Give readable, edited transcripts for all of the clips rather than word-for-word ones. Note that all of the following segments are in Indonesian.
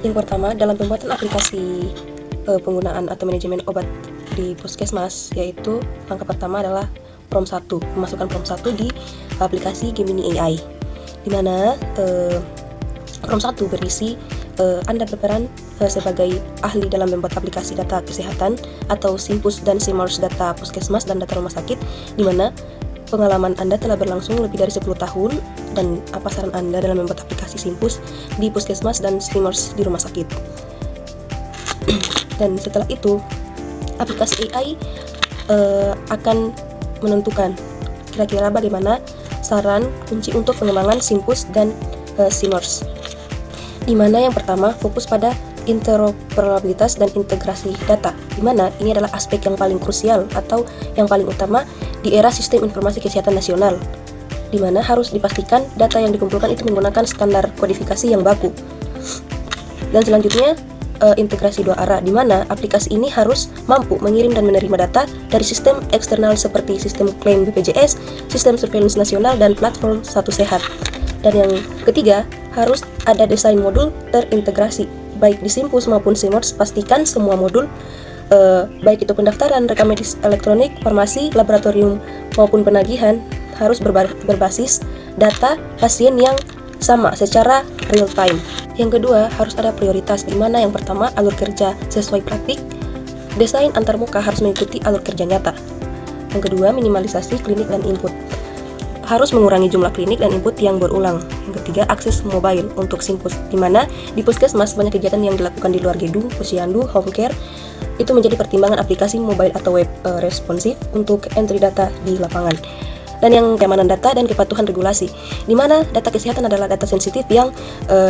Yang pertama, dalam pembuatan aplikasi penggunaan atau manajemen obat di puskesmas, yaitu langkah pertama adalah prompt 1, memasukkan prompt 1 di aplikasi Gemini AI, di mana prompt 1 berisi Anda berperan sebagai ahli dalam membuat aplikasi data kesehatan atau Simpus dan Simers data puskesmas dan data rumah sakit, di mana pengalaman Anda telah berlangsung lebih dari 10 tahun dan apa saran Anda dalam membuat aplikasi Simpus di puskesmas dan Simers di rumah sakit. Dan setelah itu, aplikasi AI akan menentukan kira-kira bagaimana saran kunci untuk pengembangan Simpus dan Simers. Di mana yang pertama fokus pada interoperabilitas dan integrasi data, di mana ini adalah aspek yang paling krusial atau yang paling utama di era sistem informasi kesehatan nasional, di mana harus dipastikan data yang dikumpulkan itu menggunakan standar kodifikasi yang baku. Dan selanjutnya integrasi dua arah, di mana aplikasi ini harus mampu mengirim dan menerima data dari sistem eksternal seperti sistem klaim BPJS, sistem surveillance nasional, dan platform Satu Sehat. Dan yang ketiga, harus ada desain modul terintegrasi, baik di Simpus maupun Simers. Pastikan semua modul, baik itu pendaftaran, rekam medis elektronik, farmasi, laboratorium, maupun penagihan, harus berbasis data pasien yang sama secara real time. Yang kedua, harus ada prioritas, di mana yang pertama alur kerja sesuai praktik, desain antarmuka harus mengikuti alur kerja nyata. Yang kedua, minimalisasi klinik dan input, harus mengurangi jumlah klinik dan input yang berulang. Yang ketiga, akses mobile untuk Simpus, di mana di puskesmas banyak kegiatan yang dilakukan di luar gedung, posyandu, home care, itu menjadi pertimbangan aplikasi mobile atau web responsif untuk entry data di lapangan. Dan yang keamanan data dan kepatuhan regulasi, di mana data kesehatan adalah data sensitif yang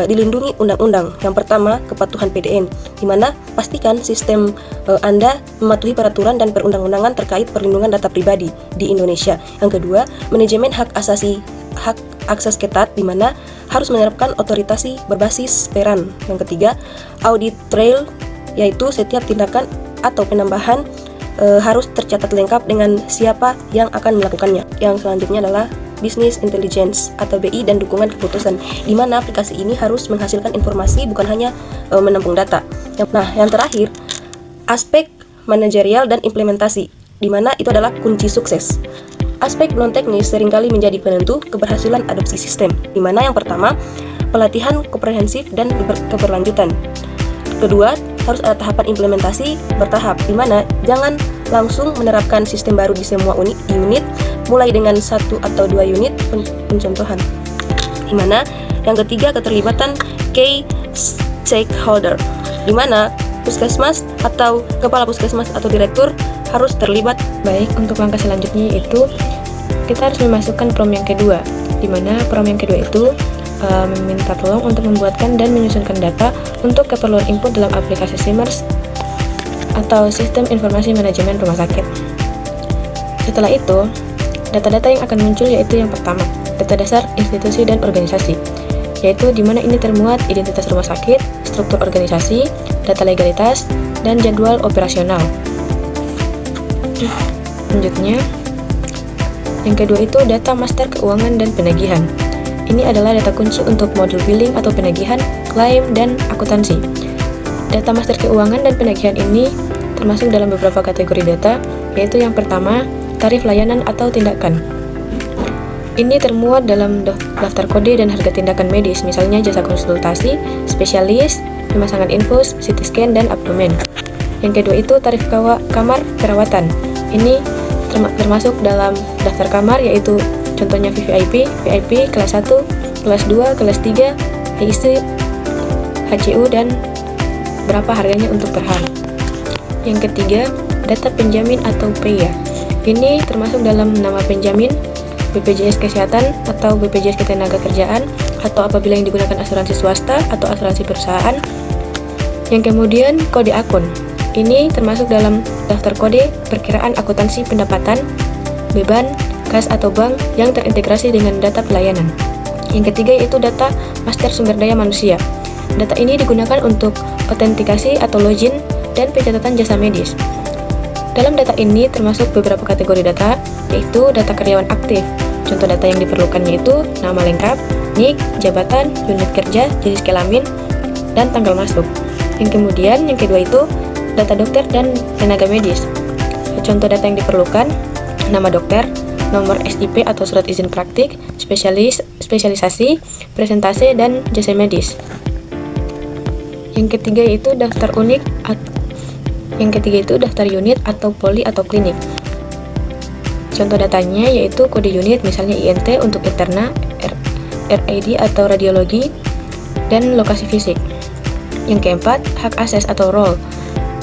dilindungi undang-undang. Yang pertama, kepatuhan PDN, di mana pastikan sistem Anda mematuhi peraturan dan perundang-undangan terkait perlindungan data pribadi di Indonesia. Yang kedua, manajemen hak akses ketat, di mana harus menerapkan otoritasi berbasis peran. Yang ketiga, audit trail, yaitu setiap tindakan atau penambahan harus tercatat lengkap dengan siapa yang akan melakukannya. Yang selanjutnya adalah Business Intelligence atau BI dan dukungan keputusan, di mana aplikasi ini harus menghasilkan informasi, bukan hanya menampung data. Nah, yang terakhir, aspek manajerial dan implementasi, di mana itu adalah kunci sukses. Aspek non-teknis seringkali menjadi penentu keberhasilan adopsi sistem, di mana yang pertama, pelatihan komprehensif dan keberlanjutan. Kedua, harus ada tahapan implementasi bertahap, di mana jangan langsung menerapkan sistem baru di semua unit, mulai dengan 1 atau 2 unit pencontohan. Di mana yang ketiga, keterlibatan key stakeholder, di mana puskesmas atau kepala puskesmas atau direktur harus terlibat. Baik, untuk langkah selanjutnya yaitu kita harus memasukkan prompt yang kedua, di mana prompt yang kedua itu meminta tolong untuk membuatkan dan menyusunkan data untuk keperluan input dalam aplikasi Simers atau sistem informasi manajemen rumah sakit. Setelah itu, data-data yang akan muncul yaitu yang pertama, data dasar institusi dan organisasi, yaitu di mana ini termuat identitas rumah sakit, struktur organisasi, data legalitas, dan jadwal operasional. Selanjutnya, yang kedua itu data master keuangan dan penagihan. Ini adalah data kunci untuk modul billing atau penagihan, klaim, dan akuntansi. Data master keuangan dan penagihan ini termasuk dalam beberapa kategori data, yaitu yang pertama, tarif layanan atau tindakan. Ini termuat dalam daftar kode dan harga tindakan medis, misalnya jasa konsultasi, spesialis, pemasangan infus, CT scan, dan abdomen. Yang kedua itu tarif kamar perawatan. Ini termasuk dalam daftar kamar, yaitu contohnya VIP, kelas 1, kelas 2, kelas 3, HIC, HCU, dan berapa harganya untuk per hari. Yang ketiga, data penjamin atau PEA. Ini termasuk dalam nama penjamin, BPJS Kesehatan atau BPJS Ketenagakerjaan, atau apabila yang digunakan asuransi swasta atau asuransi perusahaan. Yang kemudian, kode akun. Ini termasuk dalam daftar kode perkiraan akuntansi pendapatan, beban, kas atau bank yang terintegrasi dengan data pelayanan. Yang ketiga yaitu data master sumber daya manusia. Data ini digunakan untuk autentikasi atau login dan pencatatan jasa medis. Dalam data ini termasuk beberapa kategori data, yaitu data karyawan aktif. Contoh data yang diperlukannya itu nama lengkap, NIK, jabatan, unit kerja, jenis kelamin, dan tanggal masuk. Yang kedua itu data dokter dan tenaga medis. Contoh data yang diperlukan: nama dokter, nomor SIP atau surat izin praktik, spesialisasi, presentase, dan jasa medis. Yang ketiga itu daftar unit atau poli atau klinik. Contoh datanya yaitu kode unit, misalnya INT untuk interna, RAD atau radiologi, dan lokasi fisik. Yang keempat, hak akses atau role.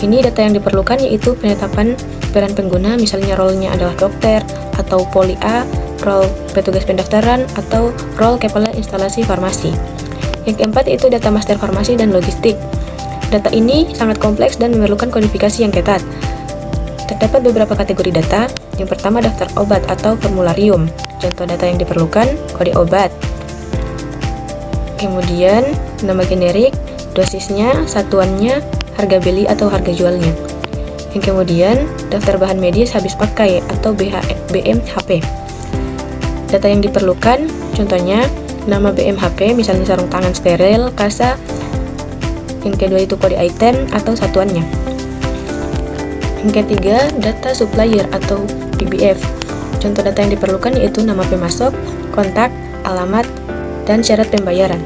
Ini data yang diperlukan yaitu penetapan peran pengguna, misalnya role-nya adalah dokter, atau poli A, role petugas pendaftaran, atau role kepala instalasi farmasi. Yang keempat itu data master farmasi dan logistik. Data ini sangat kompleks dan memerlukan kodifikasi yang ketat. Terdapat beberapa kategori data. Yang pertama, daftar obat atau formularium. Contoh data yang diperlukan: kode obat. Kemudian, nama generik, dosisnya, satuannya, harga beli atau harga jualnya. Yang kemudian, daftar bahan medis habis pakai atau BMHP. Data yang diperlukan, contohnya, nama BMHP, misalnya sarung tangan steril, kasa. Yang kedua itu kode item atau satuannya. Yang ketiga, data supplier atau PBF. Contoh data yang diperlukan yaitu nama pemasok, kontak, alamat, dan syarat pembayaran.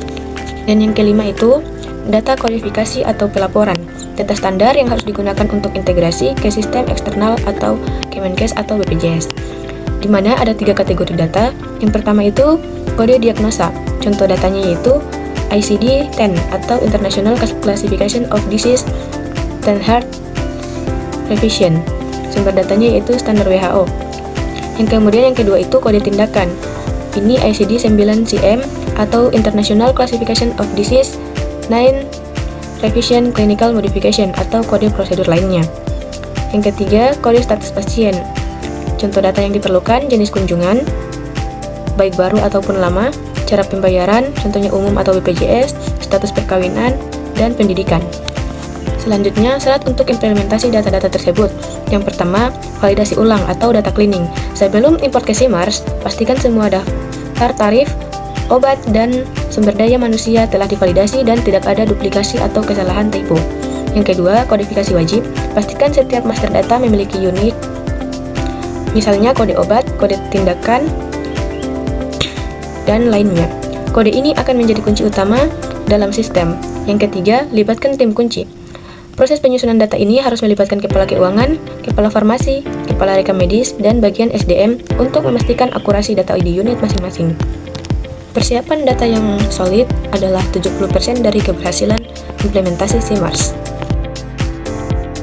Dan yang kelima itu data kodifikasi atau pelaporan. Data standar yang harus digunakan untuk integrasi ke sistem eksternal atau Kemenkes atau BPJS. Di mana ada 3 kategori data. Yang pertama itu kode diagnosa. Contoh datanya yaitu ICD-10 atau International Classification of Disease 10 Heart Revision. Sumber datanya yaitu standar WHO. Yang kemudian yang kedua itu kode tindakan. Ini ICD-9-CM atau International Classification of Disease 9 Revision Clinical Modification atau kode prosedur lainnya. Yang ketiga, kode status pasien. Contoh data yang diperlukan: jenis kunjungan, baik baru ataupun lama, cara pembayaran, contohnya umum atau BPJS, status perkawinan, dan pendidikan. Selanjutnya, syarat untuk implementasi data-data tersebut. Yang pertama, validasi ulang atau data cleaning. Sebelum import ke SIMARS, pastikan semua daftar tarif, obat, dan sumber daya manusia telah divalidasi dan tidak ada duplikasi atau kesalahan typo. Yang kedua, kodifikasi wajib. Pastikan setiap master data memiliki unit, misalnya kode obat, kode tindakan, dan lainnya. Kode ini akan menjadi kunci utama dalam sistem. Yang ketiga, libatkan tim kunci. Proses penyusunan data ini harus melibatkan kepala keuangan, kepala farmasi, kepala rekam medis, dan bagian SDM untuk memastikan akurasi data di unit masing-masing. Persiapan data yang solid adalah 70% dari keberhasilan implementasi SIMARS.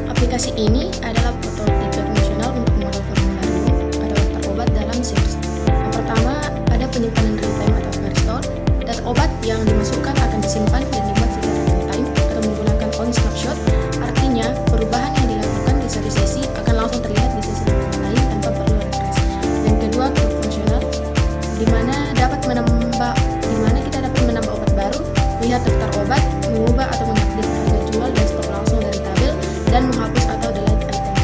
Aplikasi ini adalah prototipe fungsional untuk model formularium atau daftar obat dalam SIMARS. Yang pertama, ada penyimpanan real-time atau restore. Data obat yang dimasukkan akan disimpan dan dibuat secara real-time atau menggunakan on snapshot. Artinya, perubahan yang dilakukan di satu sesi akan langsung terlihat di sesi lain tanpa perlu refresh. Yang kedua, cloud fungsional, di mana kita dapat menambah obat baru, melihat daftar obat, mengubah atau mengupdate harga jual dan stok langsung dari tabel, dan menghapus atau delete item.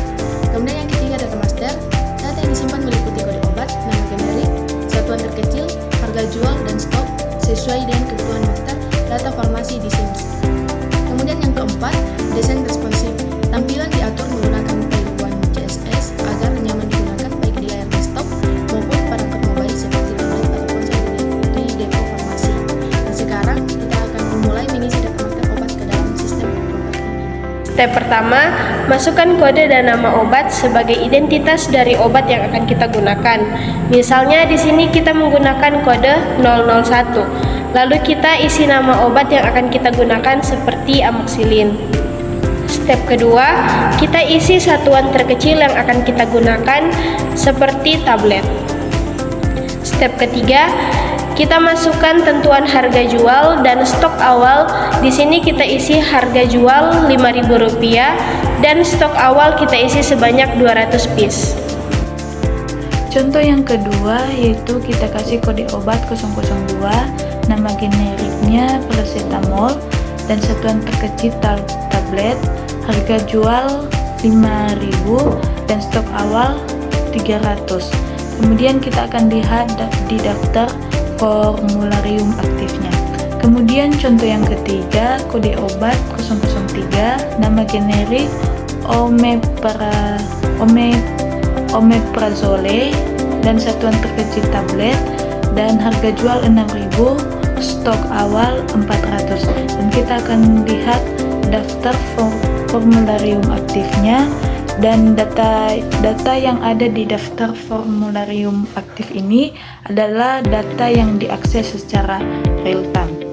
Kemudian yang ketiga, data master. Data yang disimpan meliputi kode obat, nama generik, satuan terkecil, harga jual, dan stok sesuai dengan kebutuhan master data farmasi di SIMARS. Kemudian yang keempat, desain responsif. Tampilan diatur menggunakan P1 CSS agar nyaman digunakan baik di layar desktop maupun perangkat mobile seperti tablet atau ponsel di depo farmasi. Dan sekarang kita akan memulai mengisi data master obat ke dalam sistem properti ini. Step pertama, masukkan kode dan nama obat sebagai identitas dari obat yang akan kita gunakan. Misalnya di sini kita menggunakan kode 001. Lalu kita isi nama obat yang akan kita gunakan seperti amoxicillin. Step kedua, kita isi satuan terkecil yang akan kita gunakan seperti tablet. Step ketiga, kita masukkan tentuan harga jual dan stok awal. Di sini kita isi harga jual Rp5.000 dan stok awal kita isi sebanyak 200 piece. Contoh yang kedua yaitu kita kasih kode obat 002, nama generiknya paracetamol, dan satuan terkecil tablet, harga jual 5.000 dan stok awal 300. Kemudian kita akan lihat di daftar formularium aktifnya. Kemudian contoh yang ketiga, kode obat 003, nama generik omeprazole dan satuan terkecil tablet, dan harga jual 6.000, stok awal 400. Dan kita akan lihat daftar formularium aktifnya, dan data yang ada di daftar formularium aktif ini adalah data yang diakses secara real time.